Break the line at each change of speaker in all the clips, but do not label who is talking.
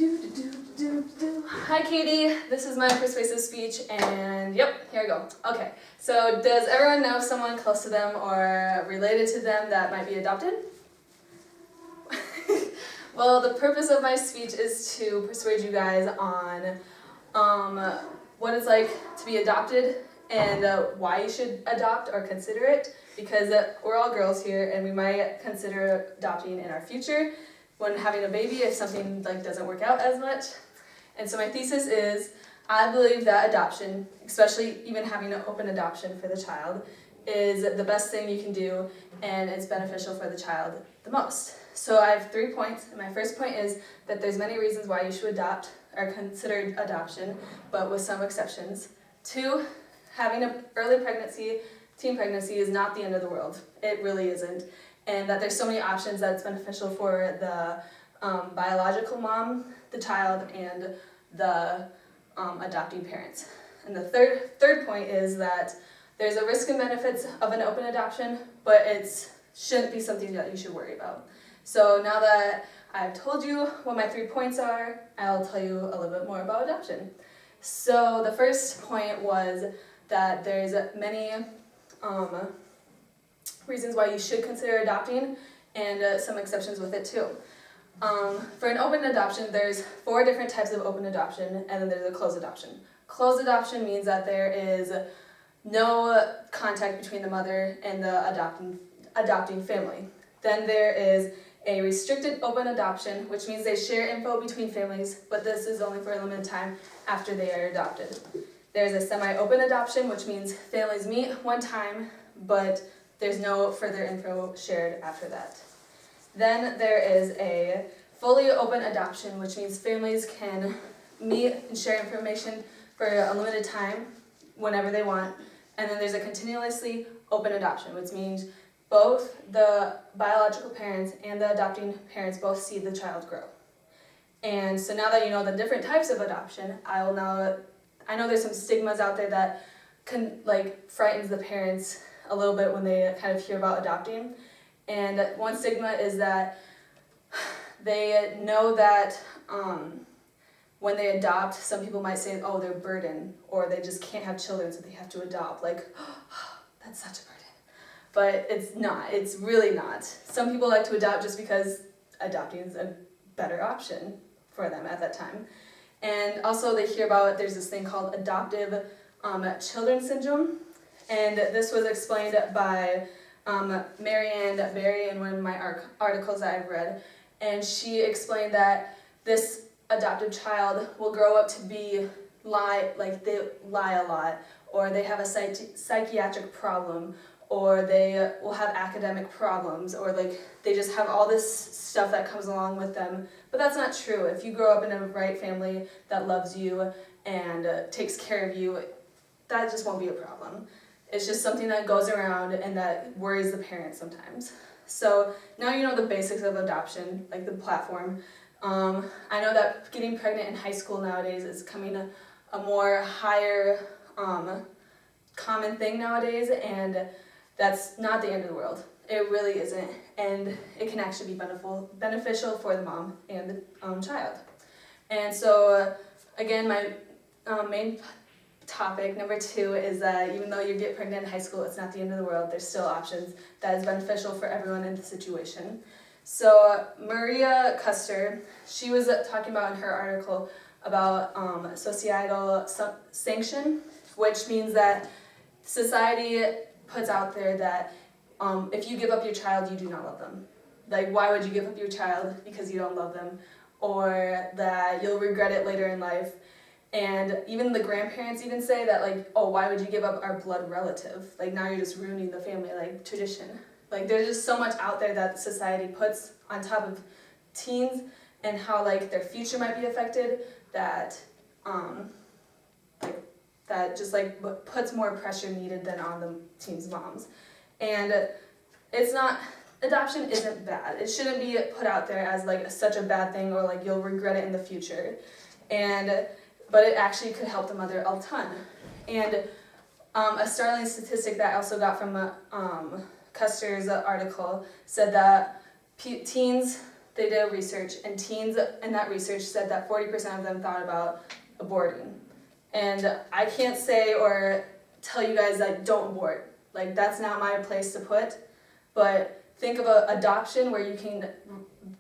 Hi Katie, this is my persuasive speech and yep, here we go. Okay, so does everyone know someone close to them or related to them that might be adopted? Well, the purpose of my speech is to persuade you guys on what it's like to be adopted and why you should adopt or consider it, because we're all girls here and we might consider adopting in our future when having a baby if something doesn't work out as much. And so my thesis is, I believe that adoption, especially even having an open adoption for the child, is the best thing you can do and it's beneficial for the child the most. So I have 3 points, and my first point is that there's many reasons why you should adopt or consider adoption, but with some exceptions. 2, having an early pregnancy, teen pregnancy, is not the end of the world. It really isn't. And that there's so many options that it's beneficial for the biological mom, the child, and the adopting parents. And the third point is that there's a risk and benefits of an open adoption, but it shouldn't be something that you should worry about. So now that I've told you what my 3 points are, I'll tell you a little bit more about adoption. So the first point was that there's many reasons why you should consider adopting, and some exceptions with it too. For an open adoption, there's 4 different types of open adoption, and then there's a closed adoption. Closed adoption means that there is no contact between the mother and the adopting family. Then there is a restricted open adoption, which means they share info between families, but this is only for a limited time after they are adopted. There's a semi-open adoption, which means families meet one time, but there's no further info shared after that. Then there is a fully open adoption, which means families can meet and share information for a limited time whenever they want. And then there's a continuously open adoption, which means both the biological parents and the adopting parents both see the child grow. And so now that you know the different types of adoption, I know there's some stigmas out there that frightens the parents a little bit when they kind of hear about adopting. And one stigma is that they know that when they adopt, some people might say, oh, they're a burden, or they just can't have children, so they have to adopt. That's such a burden. But it's not. It's really not. Some people like to adopt just because adopting is a better option for them at that time. And also they hear about, there's this thing called adoptive children syndrome. And this was explained by Marianne Berry in one of my articles that I've read. And she explained that this adopted child will grow up to be they lie a lot, or they have a psychiatric problem, or they will have academic problems, or they just have all this stuff that comes along with them. But that's not true. If you grow up in a right family that loves you and takes care of you, that just won't be a problem. It's just something that goes around and that worries the parents sometimes. So now you know the basics of adoption, like the platform. I know that getting pregnant in high school nowadays is becoming a more higher common thing nowadays, and that's not the end of the world. It really isn't, and it can actually be beneficial for the mom and the child. And so again, my main topic, number 2, is that even though you get pregnant in high school, it's not the end of the world. There's still options that is beneficial for everyone in the situation. So Maria Custer, she was talking about in her article about societal sanction, which means that society puts out there that if you give up your child, you do not love them. Why would you give up your child because you don't love them? Or that you'll regret it later in life. And even the grandparents even say that, oh, why would you give up our blood relative? Now you're just ruining the family, tradition. There's just so much out there that society puts on top of teens and how, their future might be affected that, that just, puts more pressure needed than on the teens' moms. And it's not, adoption isn't bad. It shouldn't be put out there as, such a bad thing or, you'll regret it in the future. But it actually could help the mother a ton. And a startling statistic that I also got from Custer's article said that teens, they did a research, and teens in that research said that 40% of them thought about aborting. And I can't say or tell you guys that don't abort. Like, that's not my place to put. But think of an adoption where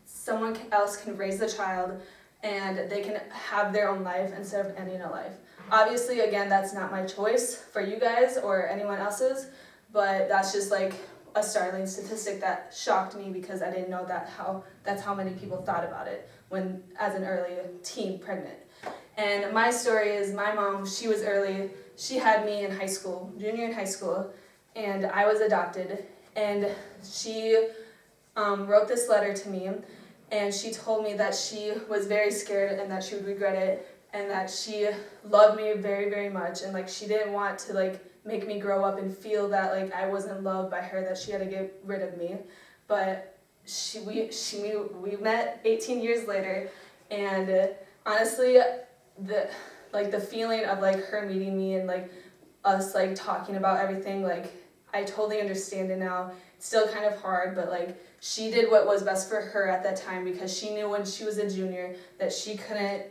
someone else can raise the child and they can have their own life instead of ending a life. Obviously, again, that's not my choice for you guys or anyone else's, but that's just like a startling statistic that shocked me because I didn't know that's how many people thought about it when as an early teen pregnant. And my story is my mom, she had me in high school, junior in high school, and I was adopted, and she wrote this letter to me, and she told me that she was very scared and that she would regret it, and that she loved me very, very much, and like she didn't want to like make me grow up and feel that like I wasn't loved by her, that she had to get rid of me. But we met 18 years later, and honestly, the feeling of like her meeting me and like us like talking about everything, like I totally understand it now. It's still kind of hard, but like she did what was best for her at that time because she knew when she was a junior that she couldn't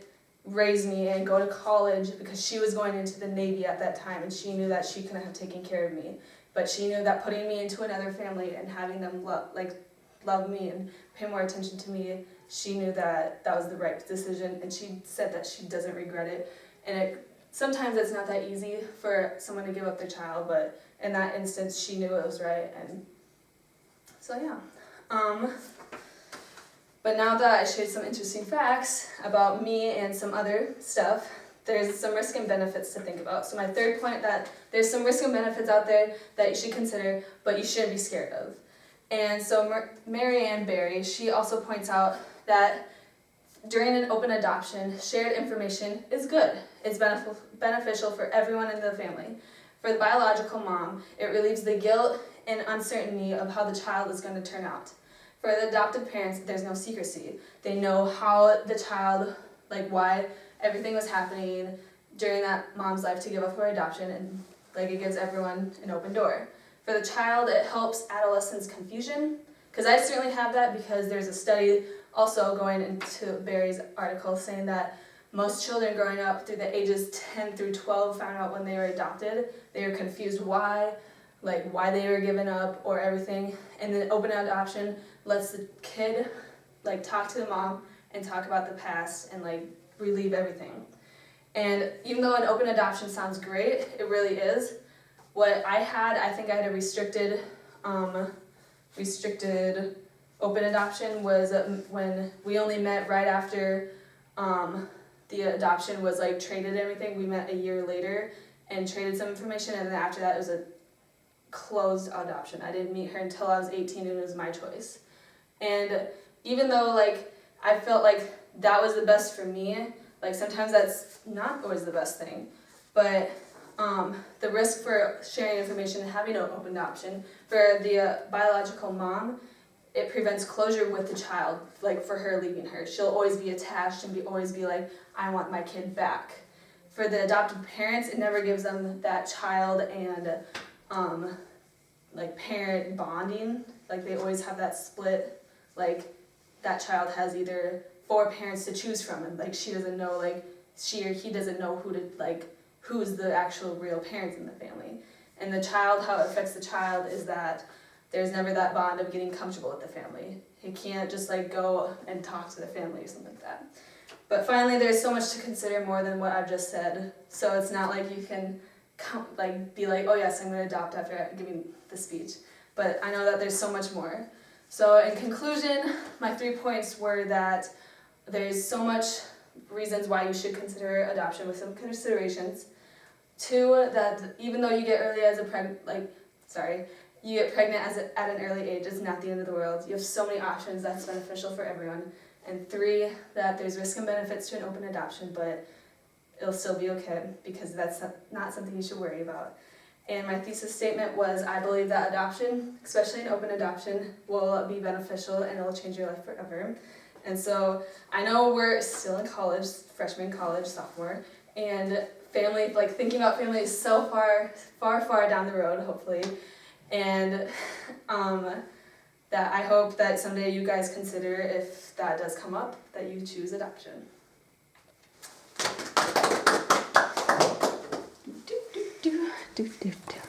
raise me and go to college because she was going into the Navy at that time, and she knew that she couldn't have taken care of me. But she knew that putting me into another family and having them love me and pay more attention to me, she knew that that was the right decision, and she said that she doesn't regret it. And sometimes it's not that easy for someone to give up their child, but in that instance, she knew it was right, and so yeah. But now that I shared some interesting facts about me and some other stuff, there's some risk and benefits to think about. So my third point, that there's some risk and benefits out there that you should consider, but you shouldn't be scared of. And so Mary Ann Berry, she also points out that during an open adoption, shared information is good. It's beneficial for everyone in the family. For the biological mom, it relieves the guilt and uncertainty of how the child is going to turn out. For the adoptive parents, there's no secrecy. They know how the child, like why everything was happening during that mom's life to give up for adoption, and like it gives everyone an open door. For the child, it helps adolescents' confusion, because I certainly have that, because there's a study also going into Barry's article saying that most children growing up through the ages 10 through 12 found out when they were adopted. They were confused why they were given up or everything. And then open adoption lets the kid like talk to the mom and talk about the past and like relieve everything. And even though an open adoption sounds great, it really is. What I think I had a restricted open adoption was when we only met right after the adoption was like traded and everything. We met a year later and traded some information, and then after that it was a closed adoption. I didn't meet her until I was 18 and it was my choice. And even though like I felt like that was the best for me, like sometimes that's not always the best thing, but the risk for sharing information and having an open adoption for the biological mom, it prevents closure with the child, like for her leaving her. She'll always be attached and always be like, I want my kid back. For the adopted parents, it never gives them that child and like parent bonding. Like they always have that split, like that child has either 4 parents to choose from, and like she doesn't know, like she or he doesn't know who's the actual real parents in the family. And the child, how it affects the child is that there's never that bond of getting comfortable with the family. He can't just like go and talk to the family or something like that. But finally, there's so much to consider more than what I've just said. So it's not like you can be like, oh yes, I'm going to adopt after giving the speech. But I know that there's so much more. So in conclusion, my 3 points were that there's so much reasons why you should consider adoption with some considerations. 2, that even though you get you get pregnant at an early age, it's not the end of the world. You have so many options that's beneficial for everyone. And 3, that there's risk and benefits to an open adoption, but it'll still be okay because that's not something you should worry about. And my thesis statement was, I believe that adoption, especially an open adoption, will be beneficial and it'll change your life forever. And so I know we're still in college, freshman college, sophomore, and family, like thinking about family is so far, far, far down the road, hopefully. And that I hope that someday you guys consider, if that does come up, that you choose adoption.
Do, do, do, do, do, do.